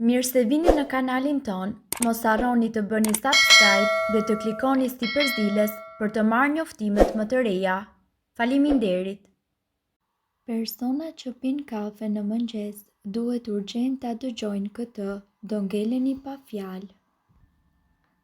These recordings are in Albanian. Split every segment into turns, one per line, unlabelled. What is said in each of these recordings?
Mirë se vini në kanalin ton, mos harroni të bëni subscribe dhe të klikoni si përzieles për të marrë njoftimet më të reja. Faleminderit! Persona që pinë kafe në mëngjes duhet urgjent ta dëgjojnë këtë, do ngeleni pa fjalë.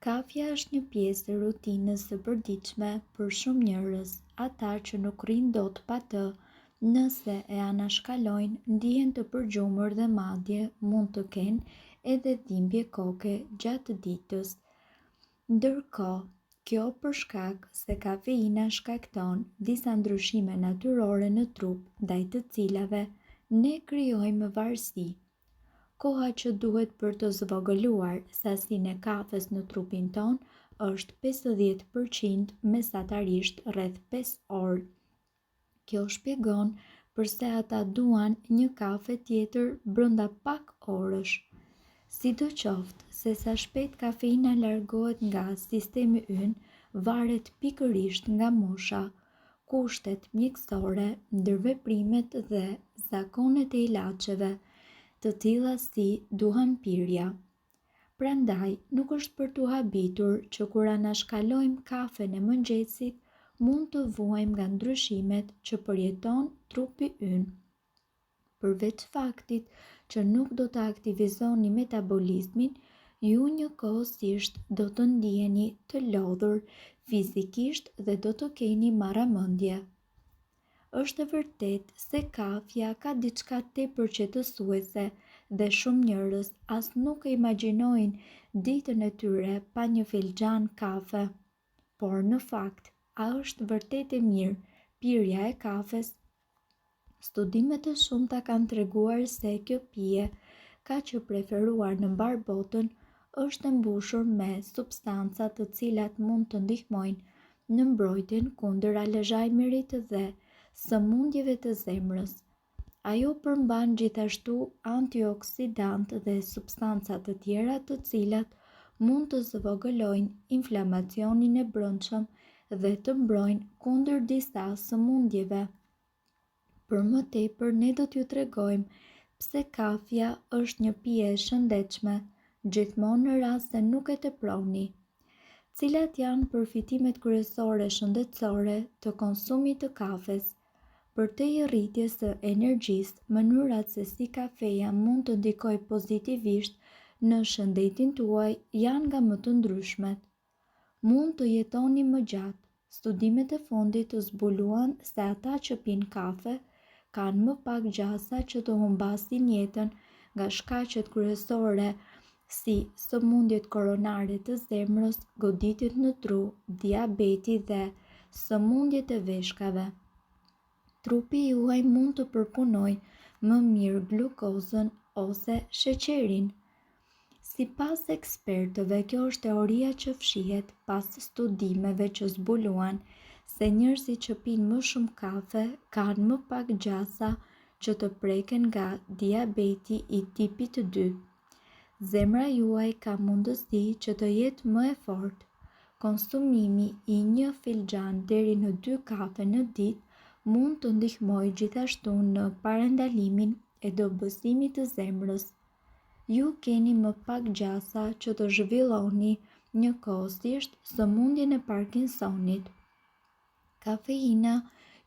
Kafja është një pjesë e rutinës së përditshme për shumë njerëz, ata që nuk rrinë dot pa të. Nëse e anashkalojnë, ndihen të përgjumur dhe madje mund të kenë edhe dhimbje koke gjatë ditës. Ndërkohë, kjo për shkak se kafeina shkakton disa ndryshime natyrore në trup, ndaj të cilave ne krijojmë varësi. Koha që duhet për të zvogëluar sasinë e kafes në trupin ton është 50% mesatarisht rreth 5 orë. Kjo shpjegon përse ata duan një kafe tjetër brenda pak orësh. Sidoqoftë se sa shpejt kafeina largohet nga sistemi ynë varet pikërisht nga mosha, kushtet mjekësore, ndërveprimet dhe zakonet e ilaçeve, të tilla si duhanpirja. Prandaj, nuk është për tu habitur që kur anashkalojmë kafen e mëngjesit, mund të vuajmë nga ndryshimet që përjeton trupi ynë. Përveç faktit që nuk do të aktivizoni metabolizmin, ju njëkohësisht do të ndiheni të lodhur fizikisht dhe do të keni marramendje. Është e vërtet se kafja ka diçka tepër qetësuese dhe shumë njerëz as nuk e imagjinojnë ditën e tyre pa një filxhan kafe. Por në fakt, a është vërtet e mirë pirja e kafes? Studimet e shumta kanë treguar se kjo pije, kaq e preferuar në mbar botën, është e mbushur me substanca të cilat mund të ndihmojnë në mbrojtjen kundër alezhajmerit dhe sëmundjeve të zemrës. Ajo përmban gjithashtu antioksidant dhe substanca të tjera të cilat mund të zvogëlojnë inflamacionin e brendshëm dhe të mbrojnë kundër disa sëmundjeve. Për më tepër ne do t'ju tregojmë pse kafja është një pije e shëndetshme, gjithmonë në rast se nuk e teproni. Cilat janë përfitimet kryesore shëndetësore të konsumit të kafes? Përtej rritjes së energjisë, mënyrat se si kafeja mund të ndikojë pozitivisht në shëndetin tuaj janë nga më të ndryshmet. Mund të jetoni më gjatë. Studimet e fundit të zbuluan se ata që pinë kafe kanë më pak gjasa që të humbasin jetën nga shkaqet kryesore si sëmundjet koronare të zemrës, goditit në tru, diabeti dhe sëmundjet e veshkave. Trupi juaj mund të përpunojë më mirë glukozën ose sheqerin. Sipas ekspertëve, kjo është teoria që fshihet pas studimeve që zbuluan se njerëzit që pinë më shumë kafe kanë më pak gjasa që të preken nga diabeti i tipit 2. Zemra juaj ka mundësi që të jetë më e fortë. Konsumimi i 1 filxhan deri në 2 kafe në ditë mund të ndihmojë gjithashtu në parandalimin e dobësimit të zemrës. Ju keni më pak gjasa që të zhvilloni njëkohësisht sëmundjen e Parkinsonit. Kafeina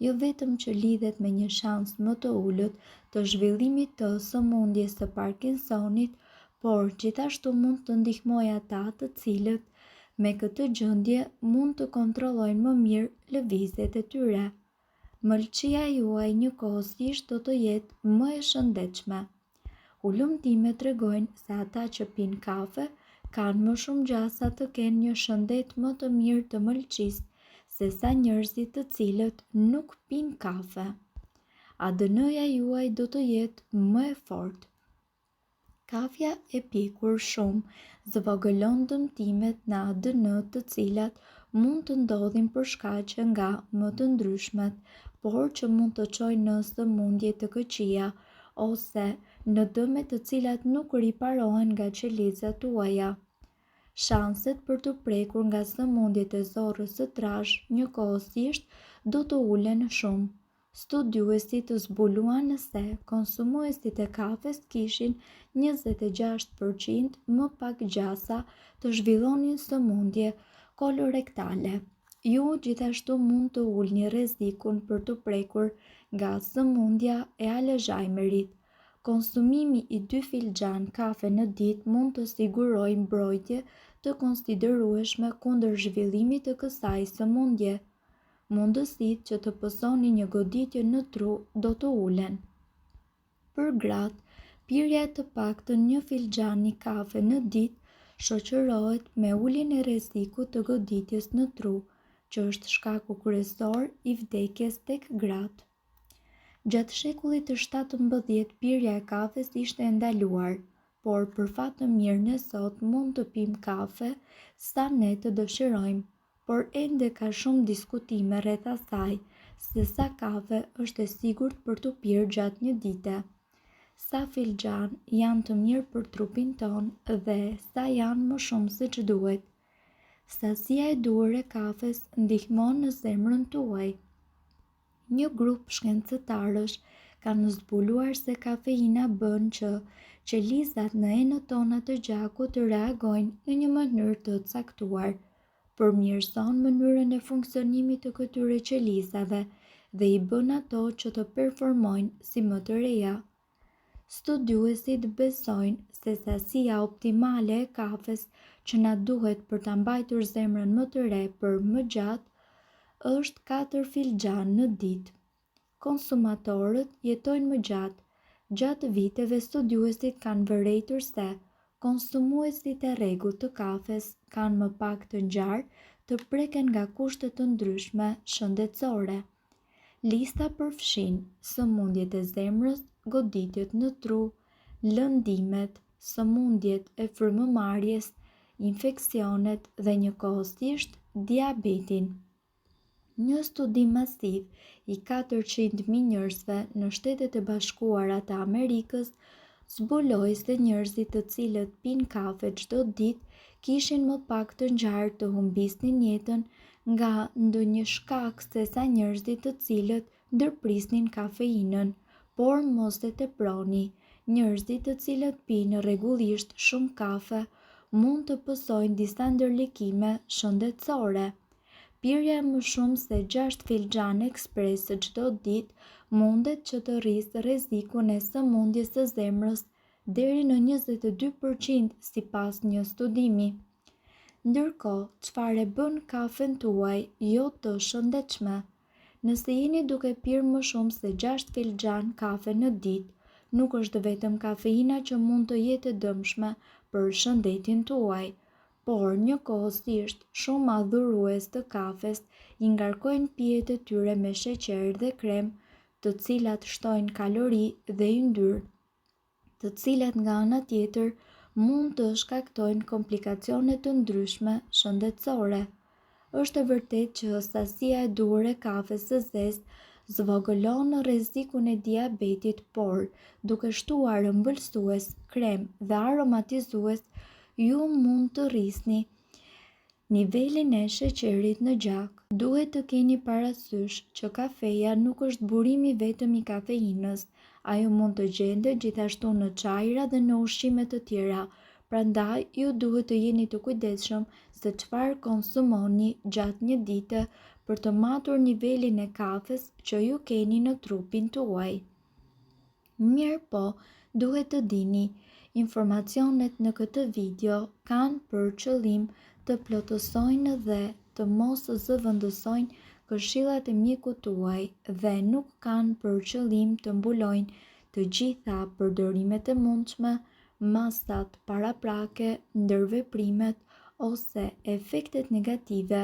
jo vetëm që lidhet me një shans më të ulët të zhvillimit të sëmundjes së Parkinsonit, por gjithashtu mund të ndihmojë ata të cilët me këtë gjendje mund të kontrollojnë më mirë lëvizjet e tyre. Mëlçia juaj njëkohësisht do të jetë më e shëndetshme. Ullumtimet tregojnë se ata që pinë kafe kanë më shumë gjasa të kenë një shëndet më të mirë të mëlçisë sesa njerëzit të cilët nuk pinë kafe. ADN-ja juaj do të jetë më e fortë. Kafja e pikur shumë zvogëlon dëmtimet në ADN të cilat mund të ndodhin për shkaqe nga më të ndryshmet, por që mund të çojnë në sëmundje të këqija ose në dëme të cilat nuk riparohen nga qelizat tuaja. Shanset për të prekur nga sëmundjet e zorrës së trashë njëkohësisht do të ulen shumë. Studiuesit të zbuluan se konsumuesit e kafes kishin 26% më pak gjasa të zhvillonin sëmundje kolorektale. Ju gjithashtu mund të ulni rrezikun për të prekur nga sëmundja e Alzheimerit. Konsumimi i 2 filxhan kafe në ditë mund të sigurojë mbrojtje të konsiderueshme kundër zhvillimit të kësaj sëmundje. Mundësitë që të pësoni një goditje në tru do të ulen. Për gratë, pirja e të paktën 1 filxhani kafe në ditë shoqërohet me uljen e rrezikut të goditjes në tru, që është shkaku kryesor i vdekjes tek gratë. Gjatë shekullit të 17 pirja e kafes ishte ndaluar, por për fat të mirë ne sot mund të pim kafe sa ne të dëshirojmë, por ende ka shumë diskutime rreth asaj se sa kafe është e sigurt për të pirë gjatë një dite. Sa filxhan janë të mirë për trupin ton dhe sa janë më shumë se që duhet. Sasia e duhur e kafes ndihmon në zemrën tuaj. Një grup shkencëtarësh kanë zbuluar se kafeina bën që qelizat në enët tona të gjakut të reagojnë në një mënyrë të caktuar. Përmirëson mënyrën e funksionimit të këtyre qelizave dhe i bën ato që të performojnë si më të reja. Studiuesit besojnë se sasia optimale e kafes që na duhet për ta mbajtur zemrën më të re për më gjatë është 4 filxhan në ditë. Konsumatorët jetojnë më gjatë. Gjatë viteve studiuesit kanë vërejtur se konsumuesit e rregullt të kafes kanë më pak të ngjarë të preken nga kushte të ndryshme shëndetësore. Lista përfshin sëmundjet e zemrës, goditjet në tru, lëndimet, sëmundjet e frymëmarrjes, infeksionet dhe njëkohësisht diabetin. Një studim masiv i 400.000 njerëzve në Shtetet e Bashkuara të Amerikës zbuloi se njerëzit të cilët pinë kafe çdo ditë kishin më pak të ngjarë të humbisnin jetën nga ndonjë shkak sesa njerëzit të cilët ndërprisnin kafeinën, por mos e teproni. Njerëzit të cilët pinë rregullisht shumë kafe mund të pësojnë disa ndërlikime shëndetësore. Pirja e më shumë se 6 filxhan ekspres çdo ditë mundet që të rrisë rrezikun e sëmundjes së zemrës deri në 22% sipas një studimi. Ndërkohë, çfarë bën kafen tuaj jo të shëndetshme? Nëse jeni duke pirë më shumë se 6 filxhan kafe në ditë, nuk është vetëm kafeina që mund të jetë e dëmshme për shëndetin tuaj, por njëkohësisht shumë adhurues të kafes i ngarkojnë pijet e tyre me sheqer dhe krem, të cilat shtojnë kalori dhe yndyrë, të cilat nga ana tjetër mund të shkaktojnë komplikacione të ndryshme shëndetësore. Është e vërtetë që sasia e duhur e kafes së zezë zvogëlon rrezikun e diabetit, por duke shtuar ëmbëlsues, krem dhe aromatizues, ju mund të rrisni nivelin e sheqerit në gjak. Duhet të keni parasysh që kafeja nuk është burimi vetëm i kafeinës, ajo mund të gjendet gjithashtu në çajra dhe në ushqime të tjera, prandaj ju duhet të jeni të kujdesshëm se çfarë konsumoni gjatë një dite për të matur nivelin e kafes që ju keni në trupin tuaj. Mirë po, duhet të dini, informacionet në këtë video kanë për qëllim të plotësojnë dhe të mos zëvendësojnë këshillat e mjekut tuaj dhe nuk kanë për qëllim të mbulojnë të gjitha përdorimet e mundshme, masat paraprake, ndërveprimet ose efektet negative.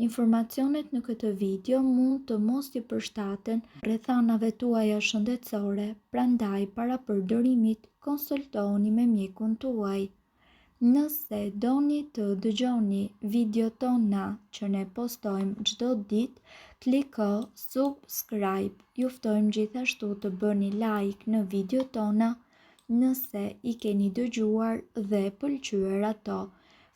Informacionet në këtë video mund të mos i përshtaten rrethanave tuaja shëndetësore, prandaj para përdorimit konsultohuni me mjekun tuaj. Nëse doni të dëgjoni video tona që ne postojmë çdo ditë, kliko subscribe. Ju ftojmë gjithashtu të bëni like në video tona nëse i keni dëgjuar dhe pëlqyer ato.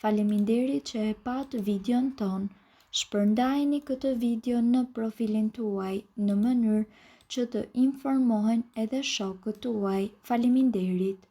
Faleminderit që e pat videon ton. Shpërndajeni këtë video në profilin tuaj në mënyrë që të informohen edhe shokët tuaj. Faleminderit!